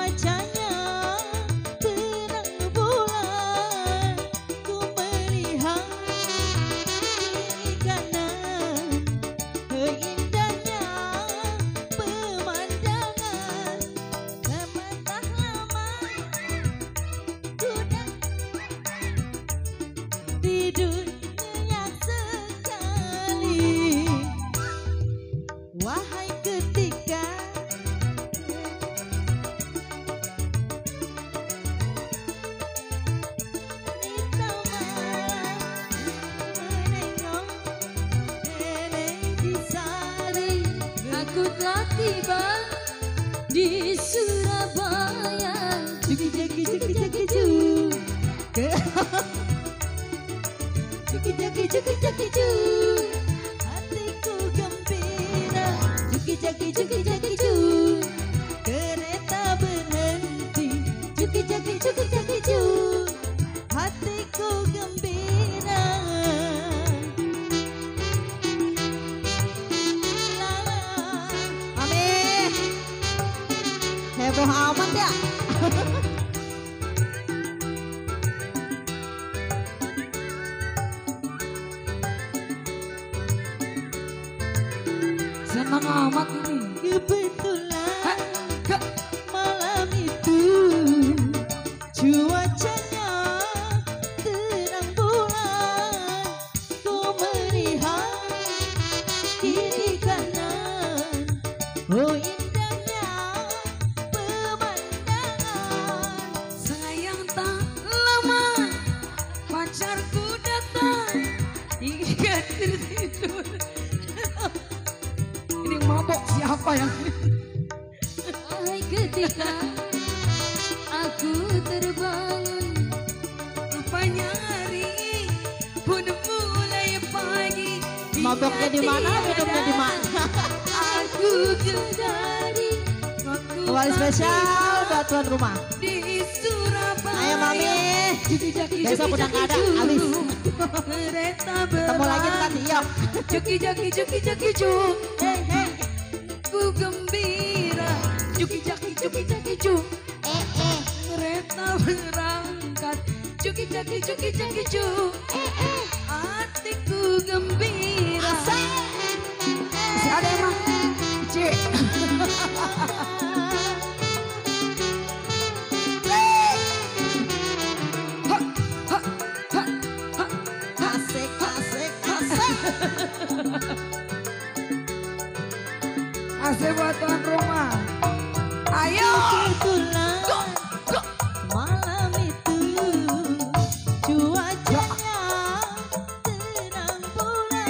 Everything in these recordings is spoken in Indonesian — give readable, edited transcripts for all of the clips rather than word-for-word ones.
cuacanya terang bulan, ku melihat kiri kanan, indahnya pemandangan. Lama tak lama sudah di dunia sekali. Wahai ketika di taman menengok nenek di sari, Aku telah tiba di Surabaya. juki jaki juki jaki ju, juki jaki juki jaki ju, hatiku gembira. Juki jaki ju, kereta berhenti. Juki jaki ju, hatiku gembira. Lala, amin. Heboh amat ya. Senang amat ini. Kebetulan malam itu cuacanya terang bulan, ku melihat kiri kanan, oh indahnya pemandangan. Sayang tak lama pacarku datang hingga tertidur. Ini mabok siapa yang Wahai ketika aku terbangun, rupanya hari pun mulai pagi. Maboknya di mana, minumnya di mana? Aku kembali Wali spesial buat tuan rumah. di Surabaya. Ayo mami, besok udah nggak ada, habis. Kereta Ketemu lagi nanti, yuk. Juki jaki ju, Hei hei, ku gembira. Juki jaki ju, kereta berangkat. Juki jaki ju, hatiku gembira. Si ada emang, cik. asik asik asik. Asik buat tuan rumah. Ayo. Kebetulan malam itu cuacanya terang bulan,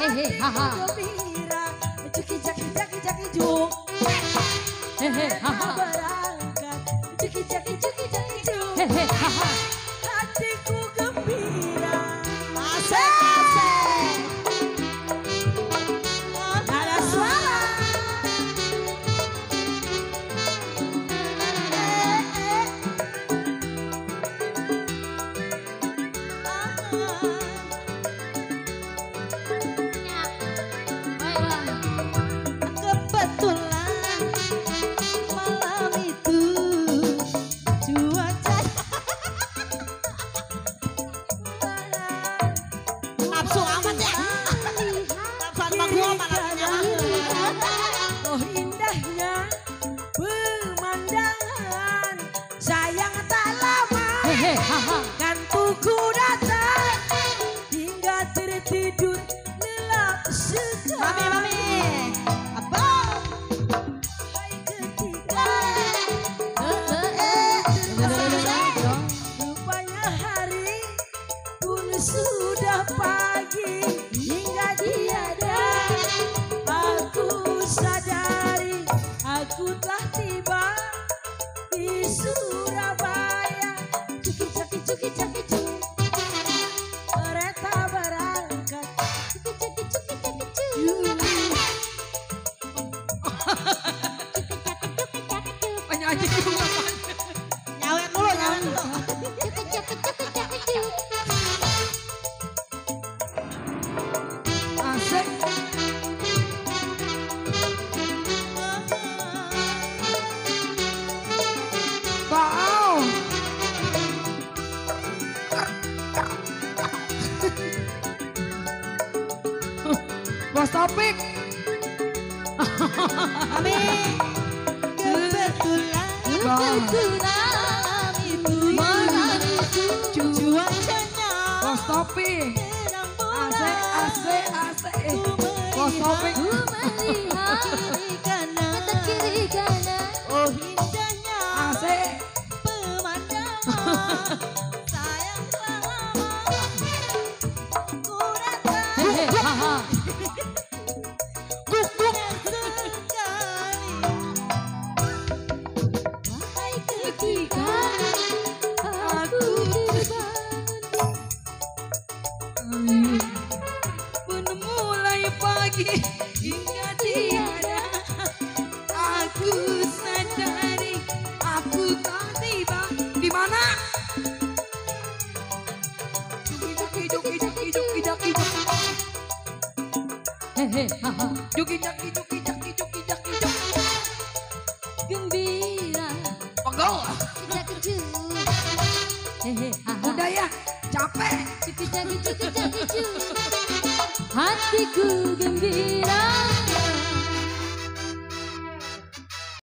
Hehe haha. Gembira, juki jaki jaki jaki juk. Hehe haha. Berangkat, juki jaki juki jaki juk. Hehe haha. Hatiku gembira. Asik, asik. Ada suara. Kebetulan malam itu cuaca nafsu amat ya. Nafsuan mah gua malamnya mah. Oh indahnya pemandangan. Sayang tak lama Hehe haha. kan tuku datang hingga tertidur lelap sekali. Mami, abang. Hai ketika rupanya hari pun sudah pagi hingga tiada aku sadari aku telah tiba di Surabaya. Cuki caki cuki caki cuk kereta berangkat. Cuki caki cuki caki cuk. Penyanyi juga. Nyawet dulu, nyawet dulu. Asik. Wow. Bos Topik. Mami, kebetulan malam itu cuacanya Bos Topik. terang Asik, asik, asik. Bos Topik. kiri kanan, oh indahnya Asik. pemandangan. Sayang lama ku datang Hehe haha. sekali. Hai ketika aku pun mulai pagi hingga tiada aku sadari aku tak tiba Di mana? Juki juki juki juki juki juki. Hehe haha. Juki jaki juki jaki juki jaki juki. gembira. Pegel. Jaki cuk. Hehe haha. Udah ya, capek. Cuki jaki cuk. Hatiku gembira.